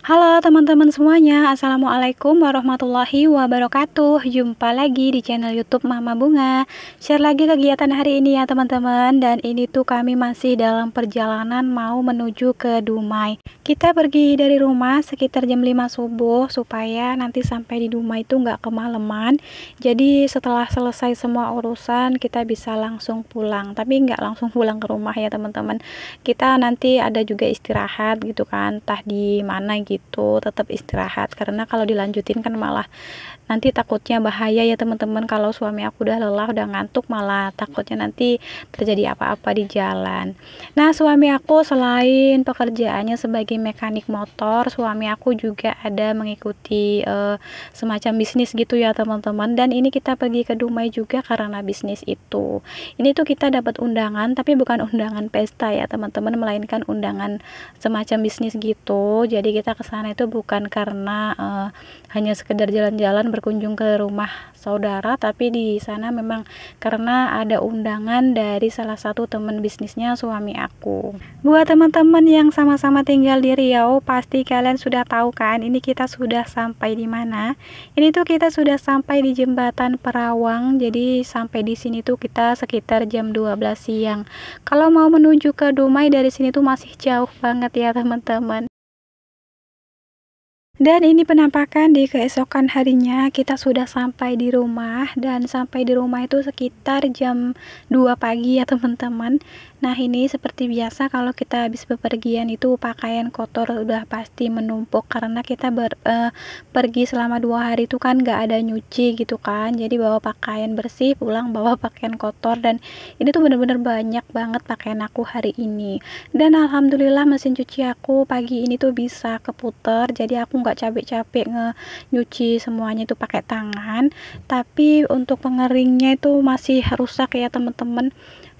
Halo teman-teman semuanya, Assalamualaikum warahmatullahi wabarakatuh. Jumpa lagi di channel YouTube Mama Bunga. Share lagi kegiatan hari ini ya teman-teman. Dan ini tuh kami masih dalam perjalanan mau menuju ke Dumai. Kita pergi dari rumah sekitar jam 5 subuh supaya nanti sampai di Dumai itu nggak kemalaman. Jadi setelah selesai semua urusan kita bisa langsung pulang. Tapi nggak langsung pulang ke rumah ya teman-teman. Kita nanti ada juga istirahat gitu kan, entah di mana gitu, tetap istirahat karena kalau dilanjutin kan malah nanti takutnya bahaya ya teman-teman. Kalau suami aku udah lelah, udah ngantuk, malah takutnya nanti terjadi apa-apa di jalan. Nah, suami aku selain pekerjaannya sebagai mekanik motor, suami aku juga ada mengikuti semacam bisnis gitu ya teman-teman. Dan ini kita pergi ke Dumai juga karena bisnis itu. Ini tuh kita dapat undangan, tapi bukan undangan pesta ya teman-teman, melainkan undangan semacam bisnis gitu. Jadi kita ke sana itu bukan karena hanya sekedar jalan-jalan berkunjung ke rumah saudara, tapi di sana memang karena ada undangan dari salah satu teman bisnisnya suami aku. Buat teman-teman yang sama-sama tinggal di Riau, pasti kalian sudah tahu kan, ini kita sudah sampai di mana? Ini tuh kita sudah sampai di Jembatan Perawang. Jadi sampai di sini tuh kita sekitar jam 12 siang. Kalau mau menuju ke Dumai dari sini tuh masih jauh banget ya teman-teman. Dan ini penampakan di keesokan harinya, kita sudah sampai di rumah, dan sampai di rumah itu sekitar jam 2 pagi ya teman-teman. Nah, ini seperti biasa kalau kita habis bepergian itu pakaian kotor udah pasti menumpuk karena kita pergi selama 2 hari itu kan nggak ada nyuci gitu kan. Jadi bawa pakaian bersih, pulang bawa pakaian kotor, dan ini tuh bener-bener banyak banget pakaian aku hari ini. Dan alhamdulillah mesin cuci aku pagi ini tuh bisa keputar, jadi aku nggak capek-capek nyuci semuanya itu pakai tangan. Tapi untuk pengeringnya itu masih rusak ya teman-teman.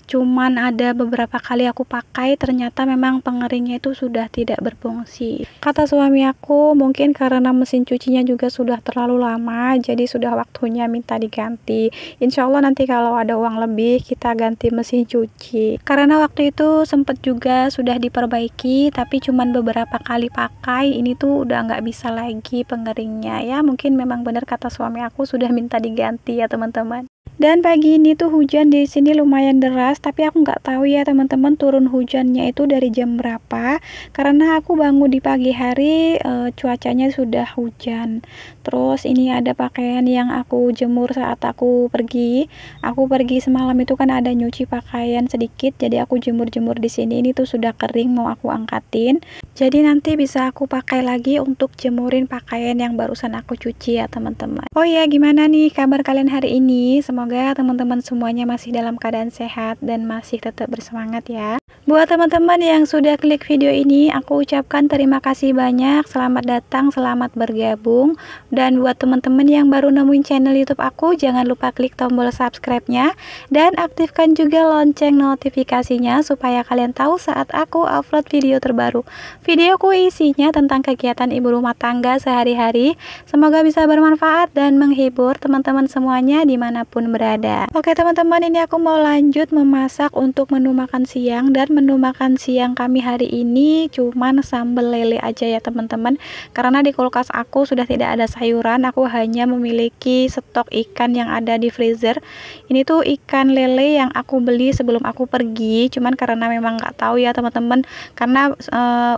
Cuman ada beberapa kali aku pakai, ternyata memang pengeringnya itu sudah tidak berfungsi. Kata suami aku, mungkin karena mesin cucinya juga sudah terlalu lama, jadi sudah waktunya minta diganti. Insya Allah nanti kalau ada uang lebih, kita ganti mesin cuci. Karena waktu itu sempat juga sudah diperbaiki, tapi cuman beberapa kali pakai, ini tuh udah nggak bisa lagi pengeringnya. Ya mungkin memang benar kata suami aku, sudah minta diganti ya teman-teman. Dan pagi ini tuh hujan di sini lumayan deras, tapi aku nggak tahu ya teman-teman turun hujannya itu dari jam berapa. Karena aku bangun di pagi hari, cuacanya sudah hujan. Terus ini ada pakaian yang aku jemur saat aku pergi. Aku pergi semalam itu kan ada nyuci pakaian sedikit, jadi aku jemur-jemur di sini. Ini tuh sudah kering, mau aku angkatin. Jadi nanti bisa aku pakai lagi untuk jemurin pakaian yang barusan aku cuci ya teman-teman. Oh ya, gimana nih kabar kalian hari ini? Semoga teman-teman semuanya masih dalam keadaan sehat dan masih tetap bersemangat ya. Buat teman-teman yang sudah klik video ini, aku ucapkan terima kasih banyak. Selamat datang, selamat bergabung. Dan buat teman-teman yang baru nemuin channel YouTube aku, jangan lupa klik tombol subscribe-nya dan aktifkan juga lonceng notifikasinya supaya kalian tahu saat aku upload video terbaru. Videoku isinya tentang kegiatan ibu rumah tangga sehari-hari. Semoga bisa bermanfaat dan menghibur teman-teman semuanya dimanapun berada. Oke teman-teman, ini aku mau lanjut memasak untuk menu makan siang. Dan menu makan siang kami hari ini cuman sambal lele aja ya teman-teman. Karena di kulkas aku sudah tidak ada sayuran, aku hanya memiliki stok ikan yang ada di freezer. Ini tuh ikan lele yang aku beli sebelum aku pergi, cuman karena memang nggak tahu ya teman-teman, karena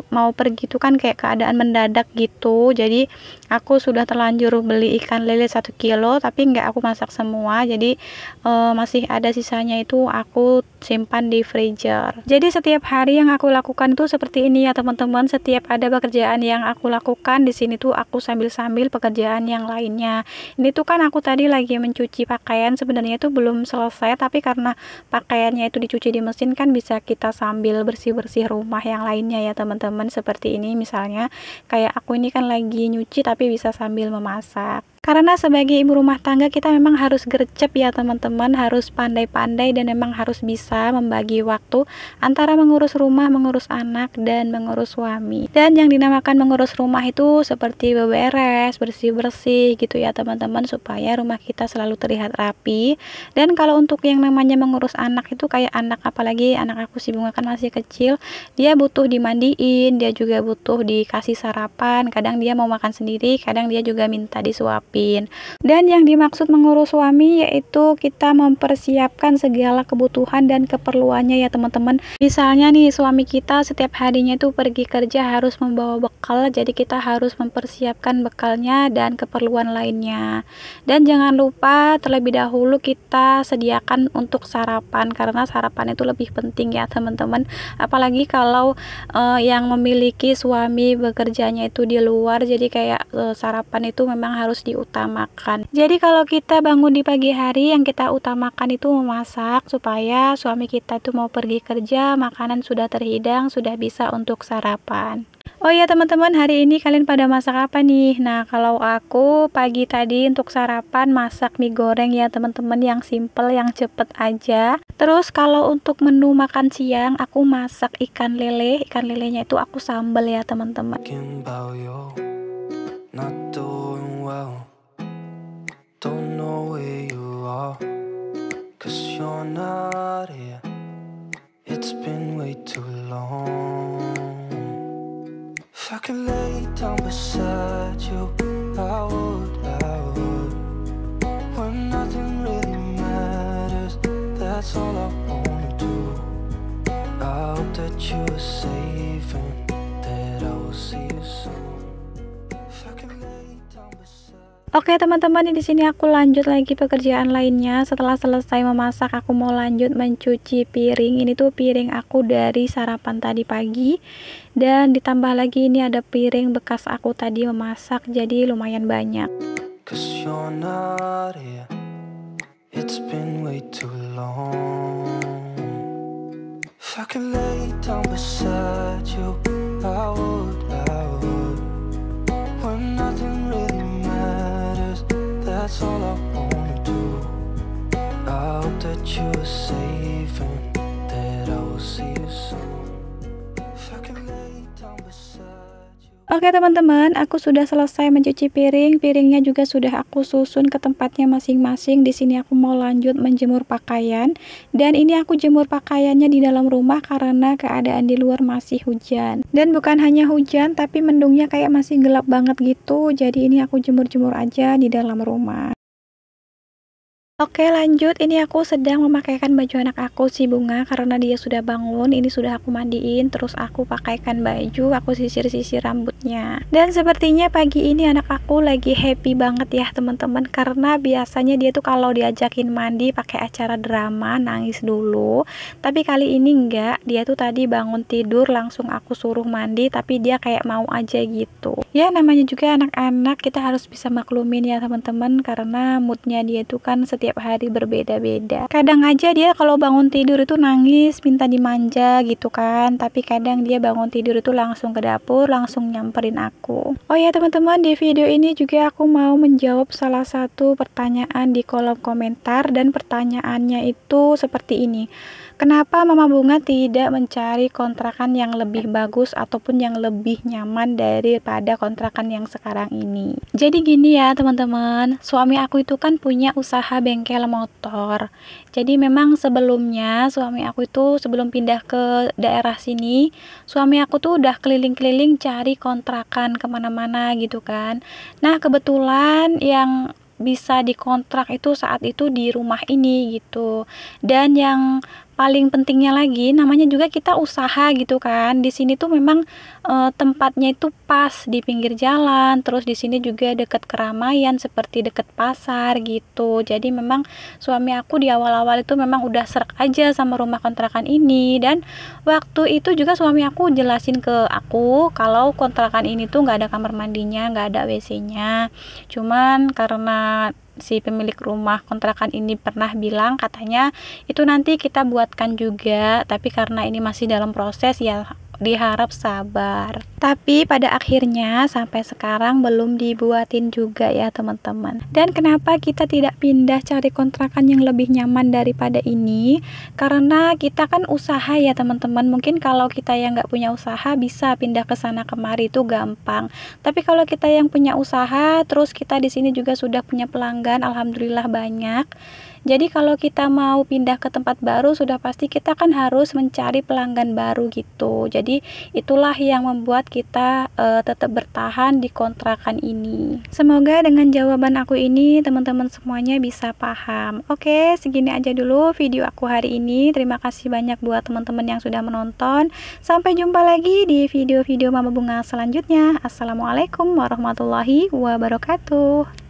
mau pergi itu kan kayak keadaan mendadak gitu, jadi aku sudah terlanjur beli ikan lele 1 kilo, tapi nggak aku masak semua, jadi masih ada sisanya itu aku simpan di freezer. Jadi setiap hari yang aku lakukan itu seperti ini ya teman-teman. Setiap ada pekerjaan yang aku lakukan di sini tuh aku sambil-sambil pekerjaan yang lainnya. Ini tuh kan aku tadi lagi mencuci pakaian, sebenarnya itu belum selesai, tapi karena pakaiannya itu dicuci di mesin kan bisa kita sambil bersih-bersih rumah yang lainnya ya teman-teman. Seperti ini misalnya, kayak aku ini kan lagi nyuci tapi bisa sambil memasak. Karena sebagai ibu rumah tangga kita memang harus gercep ya teman-teman, harus pandai-pandai dan memang harus bisa membagi waktu antara mengurus rumah, mengurus anak, dan mengurus suami. Dan yang dinamakan mengurus rumah itu seperti beberes, bersih-bersih gitu ya teman-teman, supaya rumah kita selalu terlihat rapi. Dan kalau untuk yang namanya mengurus anak itu kayak anak, apalagi anak aku si Bunga kan masih kecil, dia butuh dimandiin, dia juga butuh dikasih sarapan, kadang dia mau makan sendiri, kadang dia juga minta disuapin. Dan yang dimaksud mengurus suami yaitu kita mempersiapkan segala kebutuhan dan keperluannya ya teman-teman. Misalnya nih suami kita setiap harinya itu pergi kerja harus membawa bekal, jadi kita harus mempersiapkan bekalnya dan keperluan lainnya. Dan jangan lupa terlebih dahulu kita sediakan untuk sarapan, karena sarapan itu lebih penting ya teman-teman, apalagi kalau yang memiliki suami bekerjanya itu di luar, jadi kayak sarapan itu memang harus diutamakan. Jadi kalau kita bangun di pagi hari, yang kita utamakan itu memasak supaya suami kita itu mau pergi kerja, makanan sudah terhidang, sudah bisa untuk sarapan. Oh ya teman-teman, hari ini kalian pada masak apa nih? Nah kalau aku pagi tadi untuk sarapan masak mie goreng ya teman-teman, yang simple, yang cepet aja. Terus kalau untuk menu makan siang aku masak ikan lele. Ikan lelenya itu aku sambal ya teman-teman. If I could lay down beside you, I would. When nothing really matters, that's all I wanna do. I hope that you are safe and that I will see you soon. If I could lay down beside. Oke teman-teman, di sini aku lanjut lagi pekerjaan lainnya. Setelah selesai memasak, aku mau lanjut mencuci piring. Ini tuh piring aku dari sarapan tadi pagi. Dan ditambah lagi ini ada piring bekas aku tadi memasak, jadi lumayan banyak. That's all I wanna do. I hope that you are safe and that I will see you soon. If I can lay down beside you. Oke teman-teman, aku sudah selesai mencuci piring. Piringnya juga sudah aku susun ke tempatnya masing-masing. Di sini aku mau lanjut menjemur pakaian. Dan ini aku jemur pakaiannya di dalam rumah karena keadaan di luar masih hujan. Dan bukan hanya hujan, tapi mendungnya kayak masih gelap banget gitu. Jadi ini aku jemur-jemur aja di dalam rumah. Oke lanjut, ini aku sedang memakaikan baju anak aku si Bunga karena dia sudah bangun. Ini sudah aku mandiin, terus aku pakaikan baju, aku sisir-sisir rambutnya. Dan sepertinya pagi ini anak aku lagi happy banget ya teman-teman, karena biasanya dia tuh kalau diajakin mandi pakai acara drama nangis dulu. Tapi kali ini enggak, dia tuh tadi bangun tidur langsung aku suruh mandi, tapi dia kayak mau aja gitu. Ya namanya juga anak-anak, kita harus bisa maklumin ya teman-teman, karena moodnya dia tuh kan setiap hari berbeda-beda. Kadang aja dia kalau bangun tidur itu nangis minta dimanja gitu kan, tapi kadang dia bangun tidur itu langsung ke dapur, langsung nyamperin aku. Oh ya teman-teman, di video ini juga aku mau menjawab salah satu pertanyaan di kolom komentar, dan pertanyaannya itu seperti ini: kenapa Mama Bunga tidak mencari kontrakan yang lebih bagus ataupun yang lebih nyaman daripada kontrakan yang sekarang ini? Jadi gini ya teman-teman, suami aku itu kan punya usaha bengkel motor. Jadi memang sebelumnya suami aku itu sebelum pindah ke daerah sini, suami aku tuh udah keliling-keliling cari kontrakan kemana-mana gitu kan. Nah kebetulan yang bisa dikontrak itu saat itu di rumah ini gitu. Dan yang paling pentingnya lagi, namanya juga kita usaha gitu kan. Di sini tuh memang tempatnya itu pas di pinggir jalan, terus di sini juga dekat keramaian seperti dekat pasar gitu. Jadi memang suami aku di awal-awal itu memang udah serak aja sama rumah kontrakan ini. Dan waktu itu juga suami aku jelasin ke aku kalau kontrakan ini tuh nggak ada kamar mandinya, nggak ada WC-nya. Cuman karena si pemilik rumah kontrakan ini pernah bilang katanya itu nanti kita buatkan juga, tapi karena ini masih dalam proses ya diharap sabar. Tapi pada akhirnya sampai sekarang belum dibuatin juga ya teman-teman. Dan kenapa kita tidak pindah cari kontrakan yang lebih nyaman daripada ini? Karena kita kan usaha ya teman-teman. Mungkin kalau kita yang nggak punya usaha bisa pindah ke sana kemari itu gampang. Tapi kalau kita yang punya usaha, terus kita di sini juga sudah punya pelanggan, alhamdulillah banyak. Jadi kalau kita mau pindah ke tempat baru, sudah pasti kita kan harus mencari pelanggan baru gitu. Jadi itulah yang membuat kita tetap bertahan di kontrakan ini. Semoga dengan jawaban aku ini teman-teman semuanya bisa paham. Oke, segini aja dulu video aku hari ini. Terima kasih banyak buat teman-teman yang sudah menonton. Sampai jumpa lagi di video-video Mama Bunga selanjutnya. Assalamualaikum warahmatullahi wabarakatuh.